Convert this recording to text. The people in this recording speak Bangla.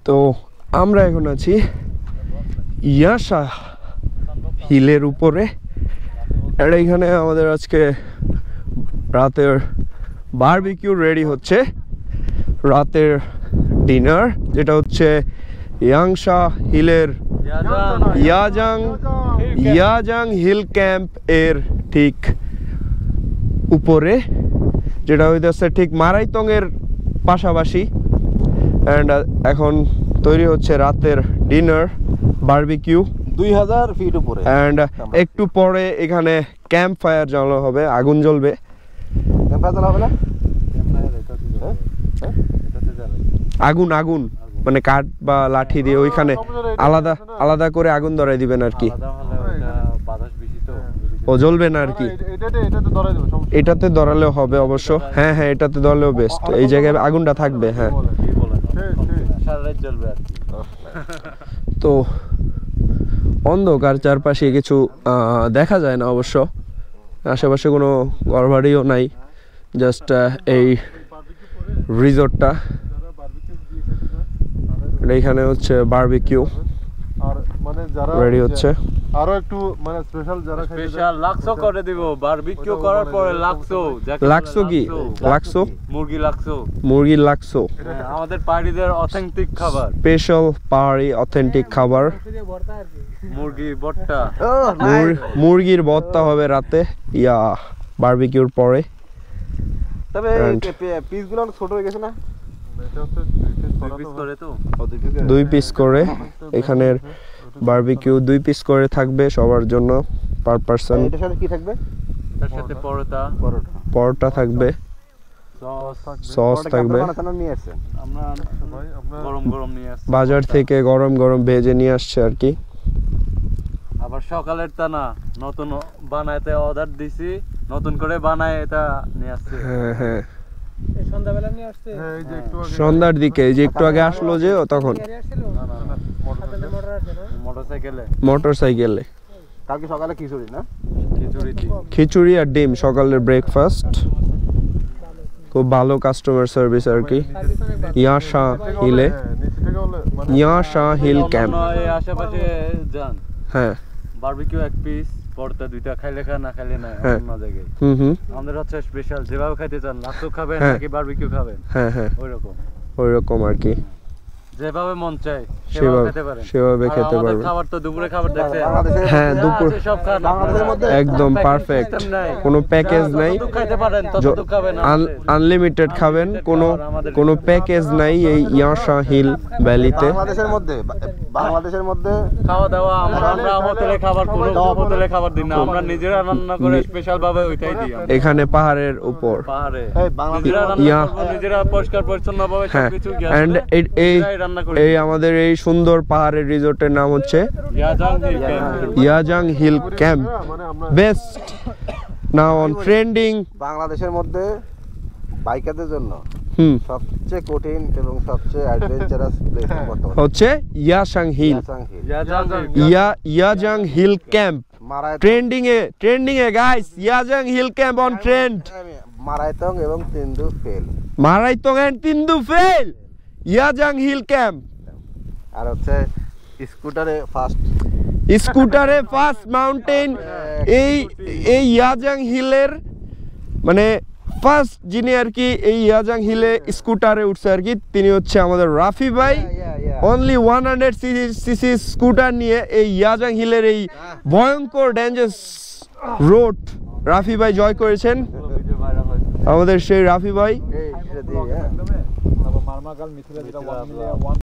তো আমরা এখন আছি ইয়াশা হিলের উপরে, আর এখানে আমাদের আজকে রাতের বারবিকিউ রেডি হচ্ছে, রাতের ডিনার, যেটা হচ্ছে ইয়াংশা হিলের ইয়াজাং হিল ক্যাম্প এর ঠিক উপরে, যেটা হইতেছে ঠিক মারাইতং এর পাশাপাশি। অ্যান্ড এখন তৈরি হচ্ছে রাতের ডিনার বারবিকিউ 2000 ফিট উপরে। অ্যান্ড একটু পরে এখানে ক্যাম্প ফায়ার জ্বালানো হবে, আগুন জ্বলবে। ক্যাম্প ফায়ার জ্বালানো হবে না? আগুন আগুন মানে কাঠ বা লাঠি দিয়ে ওইখানে আলাদা আলাদা করে আগুন ধরাই দিবেন আর কি। ও জ্বলবে না আর কি, এটাতে ধরালেও হবে অবশ্য। হ্যাঁ হ্যাঁ, এটাতে ধরলেও বেস্ট, এই জায়গায় আগুনটা থাকবে। হ্যাঁ, তো অন্ধকার, চারপাশে কিছু দেখা যায় না অবশ্য, আশেপাশে কোনো ঘরবাড়িও নাই, জাস্ট এই রিসোর্টটা। এইখানে হচ্ছে বারবিকিউ রেডি হচ্ছে। আরো একটু মানে স্পেশাল যারা স্পেশাল লাক্সো করে দিব বারবিকিউ করার পরে। লাক্সো কি? লাক্সো মুরগি লাক্সো আমাদের পাহাড়িদের অথেন্টিক খাবার, স্পেশাল পাহাড়ি অথেন্টিক খাবার। মুরগির ভর্তা হবে রাতে ইয়া বারবিকিউর পরে। তবে পিসগুলো ছোট হয়ে গেছে না? দুই পিস করে এখানের বারবিকিউ 2 পিস করে থাকবে সবার জন্য পার পারসন। এটার সাথে কি থাকবে? তার সাথে পরোটা থাকবে, সস থাকবে। আমরা গরম গরম নিয়ে আসছি বাজার থেকে, গরম গরম ভেজে নিয়ে আসছে আর কি। আবার সকালের তা না, নতুন বানাইতে অর্ডার দিছি, নতুন করে বানায় এটা নিয়ে আসছে। হ্যাঁ হ্যাঁ, সন্ধ্যাবেলা নিয়ে আসছে, সন্ধ্যার দিকে, যে একটু আগে আসলো যে তখন মোটরসাইকেলে। কালকে সকালে খিচুড়ি না? খিচুড়ি আর ডিম সকালের ব্রেকফাস্ট। খুব ভালো কাস্টমার সার্ভিস আর কি ইয়াশা হিলে, ইয়াশা হিল ক্যাম্প। আশেপাশে যান, হ্যাঁ বারবিকিউ 1 পিস, পরোটা 2টা, খাইলে খা না খাইলে না, অন্য জায়গায়। আমাদের হচ্ছে স্পেশাল, যেভাবে খাইতে চান, লাক্সো খাবেন নাকি বারবিকিউ খাবেন, হ্যাঁ হ্যাঁ ওইরকম আর কি, যেভাবে মন চায় সেভাবে খেতে পারবেন। খাবার তো দুপুরে খাবার দেখছে, হ্যাঁ দুপুর একদম পারফেক্ট, কোনো প্যাকেজ নাই, আনলিমিটেড খাবেন, কোনো প্যাকেজ নাই এই ইয়াশা হিল ভ্যালিতে। বাংলাদেশের মধ্যে খাওয়া দাওয়া আমরা হোটেলে খাবার, কোনো হোটেলে খাবার দিই না, আমরা নিজেরা রান্না করে স্পেশাল ভাবে ওইটাই দিই। এখানে পাহাড়ের উপর নিজেরা পরিষ্কার পরিচ্ছন্ন ভাবে সবকিছু, এন্ড এই আমাদের এই সুন্দর পাহাড়ের রিসোর্টের নাম হচ্ছে Yajang hill camp. Best now on trending বাংলাদেশের মধ্যে বাইকারদের জন্য সবচেয়ে কঠিন এবং সবচেয়ে অ্যাডভেঞ্চারাস প্লেস হচ্ছে ইয়াজাং হিল ক্যাম্প। ট্রেন্ডিং এ guys, Yajang hill camp on trend. Maraitong এবং তিন্দু ফেল, মারাইতং এন্ড তিন্দু ফেল, ইয়াজাং হিল ক্যাম্প। আর হচ্ছে স্কুটারে ফার্স্ট মাউন্টেন এই ইয়াজাং হিলের, মানে ফার্স্ট যিনি আর কি এই ইয়াজাং হিলে স্কুটারে উঠছে আর কি, তিনি হচ্ছে আমাদের রাফি ভাই। অনলি 100 সিসি স্কুটার নিয়ে এই ইয়াজাং হিলের এই ভয়ঙ্কর ডেঞ্জারাস রোড রাফি ভাই জয় করেছেন। আমাদের সেই রাফি ভাই